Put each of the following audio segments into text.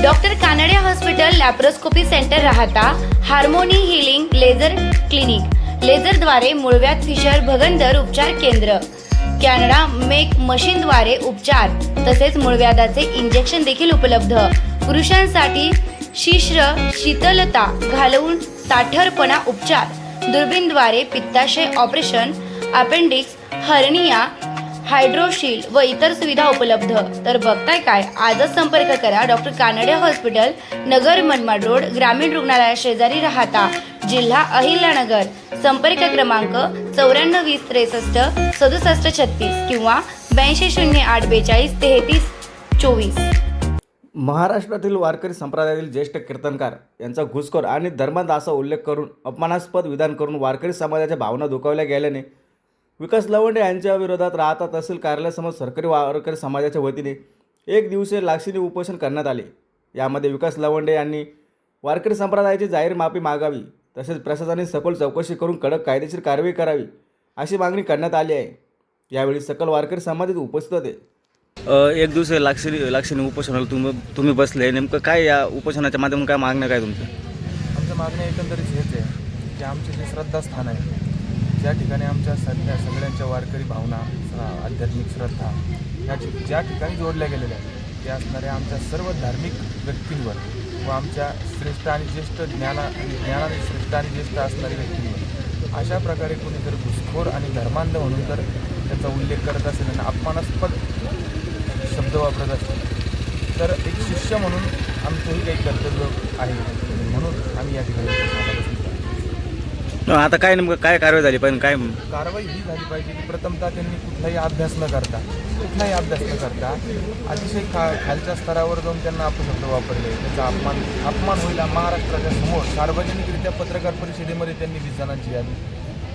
Doctor Kanade hospital laparoscopy centre राहता harmony healing laser clinic लेझरद्वारे मूळव्याध fissure भगंदर उपचार केंद्र कॅनडा मेक मशीनद्वारे उपचार तसेच मूळव्याधाचे इंजेक्शन देखील उपलब्ध। पुरुषांसाठी शिश्र शीतलता घालवून ताठरपणा उपचार दुर्बीणद्वारे पित्ताशय ऑपरेशन अपेंडिक्स हर्निया हायड्रोशील व इतर सुविधा उपलब्ध। तर बघताय काय, आजच संपर्क करा doctor Kanade hospital, Nagar Manmad road, ग्रामीण रुग्णालया शेजारी राहता, जिल्हा अहिल्यानगर। संपर्क क्रमांक 9420636736 किंवा 8208423324। महाराष्ट्रातील वारकरी संप्रदायातील ज्येष्ठ कीर्तनकार यांचा घुसखोर आणि धर्मांध असा उल्लेख करून अपमानास्पद विधान करून वारकरी समाजाच्या भावना दुखावल्या गेल्याने विकास लवंडे यांच्या विरोधात राहता तहसील कार्यालयासमोर सरकारी वारकरी समाजाच्या वतीने एक दिवसीय लाक्षणिक उपोषण करण्यात आले। यामध्ये विकास लवंडे यांनी वारकरी संप्रदायाची जाहीर माफी मागावी तसेच प्रशासनाने सखोल चौकशी करून कडक कायदेशीर कारवाई करावी अशी मागणी करण्यात आली आहे। यावेळी सकल वारकरी समाजात उपस्थित होते। एक दिवसीय लाक्षणिक उपोषणाला तुम्ही बसले, नेमकं काय या उपोषणाच्या माध्यमातून काय मागणं काय तुमचं? आमचं मागणं एकंदरीत हेच आहे की आमचे जे श्रद्धास्थान आहे, ज्या ठिकाणी आमच्या सगळ्यांच्या वारकरी भावना, आध्यात्मिक श्रद्धा ज्या ठिकाणी जोडल्या गेलेल्या आहेत त्या असणाऱ्या आमच्या सर्व धार्मिक व्यक्तींवर व आमच्या श्रेष्ठ आणि ज्येष्ठ ज्ञानाने श्रेष्ठ आणि ज्येष्ठ असणाऱ्या व्यक्तींवर अशा प्रकारे कोणी जर घुसखोर आणि धर्मांध म्हणून जर त्याचा उल्लेख करत असेल आणि अपमानास्पद शब्द वापरत असतील तर एक शिष्य म्हणून आमचंही काही कर्तव्य आहे, म्हणून आम्ही या ठिकाणी आता काय नेमकं काय कारवाई झाली पाहिजे? काय कारवाई ही झाली पाहिजे की प्रथमतः त्यांनी कुठलाही अभ्यास न करता अतिशय खालच्या स्तरावर जाऊन त्यांना अपशब्द वापरले, त्याचा अपमान होईल महाराष्ट्राच्या समोर सार्वजनिकरित्या पत्रकार परिषदेमध्ये त्यांनी 20 जणांची यादी,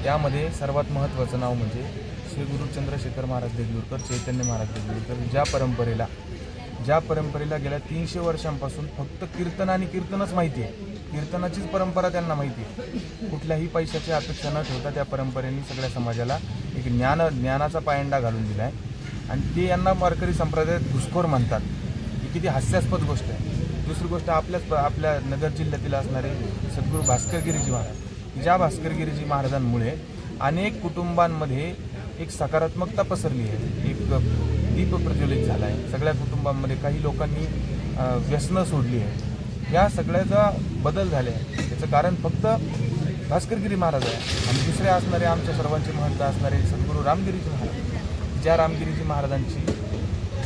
त्यामध्ये सर्वात महत्त्वाचं नाव म्हणजे श्री गुरु चंद्रशेखर महाराज देगलूरकर, चैतन्य महाराज देगलूरकर, ज्या परंपरेला गेल्या 300 वर्षांपासून फक्त कीर्तन आणि कीर्तनच माहिती आहे, कीर्तनाचीच परंपरा त्यांना माहिती आहे। कुठल्याही पैशाची अपेक्षा न ठेवता त्या परंपरेने सगळ्या समाजाला एक ज्ञानाचा पायंडा घालून दिला आहे आणि ते यांना वारकरी संप्रदायात घुसखोर म्हणतात। ही किती हास्यास्पद गोष्ट आहे। दुसरी गोष्ट आपल्या नगर जिल्ह्यातील असणारे सद्गुरू भास्करगिरीजी महाराज, ज्या भास्करगिरीजी महाराजांमुळे अनेक कुटुंबांमध्ये एक सकारात्मकता पसरली आहे, एक दीप प्रज्वलित झाला आहे सगळ्या कुटुंबांमध्ये, काही लोकांनी व्यसनं सोडली आहे, या सगळ्याचा बदल झाले आहे। त्याचं कारण फक्त भास्करगिरी महाराज आहे आणि दुसरे असणारे आमच्या सर्वांचे महंत असणारे सद्गुरू रामगिरीजी महाराज, ज्या रामगिरीजी महाराजांची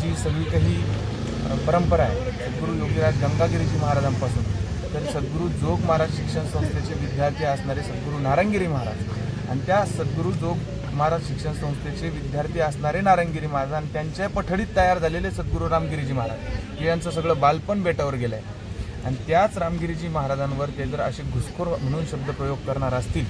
जी सगळी काही परंपरा आहे सद्गुरू योगीराज गंगागिरीजी महाराजांपासून तर सद्गुरू जोग महाराज शिक्षण संस्थेचे विद्यार्थी असणारे सद्गुरू नारायणगिरी महाराज आणि त्या सद्गुरू जोग महाराज शिक्षण संस्थेचे विद्यार्थी असणारे नारायणगिरी महाराज आणि त्यांच्या पठडीत तयार झालेले सद्गुरू रामगिरीजी महाराज यांचं सगळं बालपण बेटावर गेलं आहे आणि त्याच रामगिरीजी महाराजांवर ते जर असे घुसखोर म्हणून शब्दप्रयोग करणार असतील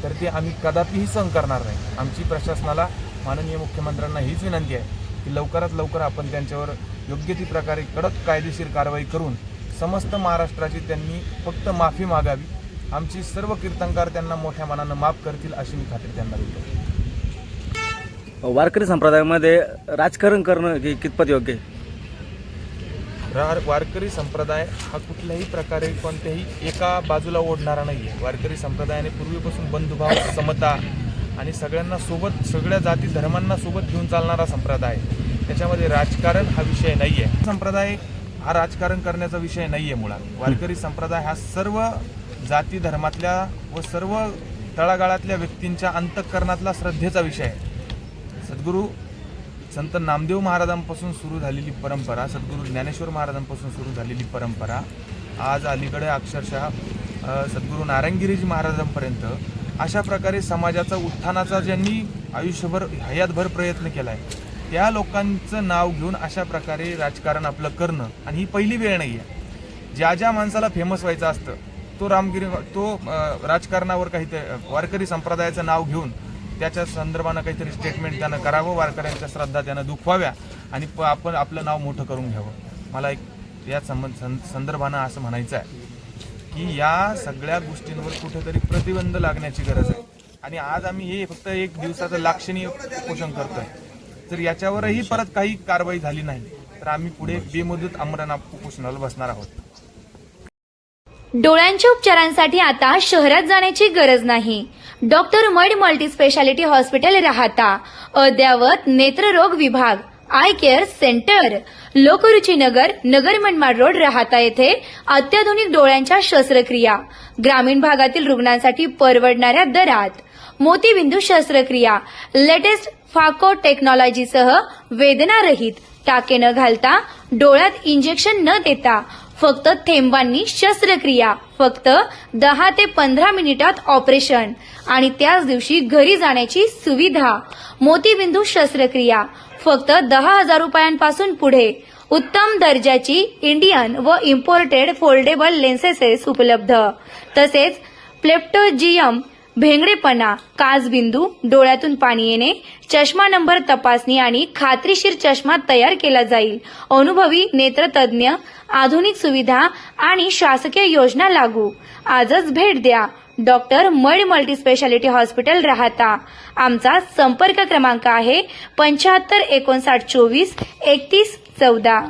तर ते आम्ही कदापिही सहन करणार नाही। आमची प्रशासनाला, माननीय मुख्यमंत्र्यांना हीच विनंती आहे की लवकरात लवकर आपण त्यांच्यावर योग्य ती प्रकारे कडक कायदेशीर कारवाई करून समस्त महाराष्ट्राची त्यांनी फक्त माफी मागावी। आमची सर्व कीर्तनकार त्यांना मोठ्या मनानं माफ करतील अशी मी खात्री त्यांना देतो। वारकरी संप्रदायामध्ये राजकारण करणं हे कितपत योग्य आहे? वारकरी संप्रदाय हा कुठल्याही प्रकारे कोणत्याही एका बाजूला ओढणारा नाही आहे। वारकरी संप्रदायाने पूर्वीपासून बंधुभाव, समता आणि सगळ्यांना सोबत, सगळ्या जाती धर्मांना सोबत घेऊन चालणारा संप्रदाय आहे। त्याच्यामध्ये राजकारण हा विषय नाही आहे। संप्रदाय हा राजकारण करण्याचा विषय नाही आहे। मुळात वारकरी संप्रदाय हा सर्व जाती धर्मातल्या व सर्व तळागाळातल्या व्यक्तींच्या अंतःकरणातला श्रद्धेचा विषय आहे। सद्गुरू संत नामदेव महाराजांपासून सुरू झालेली परंपरा, सद्गुरू ज्ञानेश्वर महाराजांपासून सुरू झालेली परंपरा आज अलीकडे अक्षरशः सद्गुरू नारायणगिरीजी महाराजांपर्यंत अशा प्रकारे समाजाचा उत्थानाचा ज्यांनी आयुष्यभर हयातभर प्रयत्न केला आहे त्या लोकांचं नाव घेऊन अशा प्रकारे राजकारण आपलं करणं आणि ही पहिली वेळ नाही आहे। ज्या माणसाला फेमस व्हायचं असतं तो राजकारणावर काहीतरी वारकरी संप्रदायाचं नाव घेऊन त्याच्या संदर्भानं काहीतरी स्टेटमेंट त्यानं करावं, वारकऱ्यांच्या श्रद्धा त्यानं दुखवाव्या आणि आपण आपलं नाव मोठं करून घ्यावं। मला एक या संदर्भानं असं म्हणायचं आहे की या सगळ्या गोष्टींवर कुठेतरी प्रतिबंध लागण्याची गरज आहे आणि आज आम्ही हे फक्त एक दिवसाचं लाक्षणिक उपोषण करतोय। जर याच्यावरही परत काही कारवाई झाली नाही तर आम्ही पुढे बेमुदत आमरण उपोषणाला बसणार आहोत. डोळ्यांच्या उपचारांसाठी आता शहरात जाण्याची गरज नाही. Doctor mud multi speciality hospital राहता, अद्ययावत नेत्ररोग विभाग, I care centre, Lokruchi Nagar, Nagar Manmad road राहता येथे अत्याधुनिक डोळ्यांच्या शस्त्रक्रिया, ग्रामीण भागातील रुग्णांसाठी परवडणाऱ्या दरात, मोतीबिंदू शस्त्रक्रिया, लेटेस्ट फाको टेक्नॉलॉजीसह वेदनारहित, टाके न घालता, डोळ्यात इंजेक्शन न देता, फक्त थेंबांनी शस्त्रक्रिया, फक्त 10 ते 15 मिनिटात ऑपरेशन आणि त्याच दिवशी घरी जाण्याची सुविधा. मोतीबिंदू शस्त्रक्रिया फक्त 10,000 रुपयांपासून पुढे. उत्तम दर्जाची इंडियन व इम्पोर्टेड फोल्डेबल लेन्सेस उपलब्ध. तसेच प्लेप्टोजियम, भेंगडेपणा, काचबिंदू, डोळ्यातून पाणी येणे, चष्मा नंबर तपासणी आणि खात्रीशीर चष्मा तयार केला जाईल. अनुभवी नेत्रतज्ञ, आधुनिक सुविधा आणि शासकीय योजना लागू. आजच भेट द्या. Doctor mud multi speciality hospital राहता. आमचा संपर्क क्रमांक आहे 75 59 24 31 14.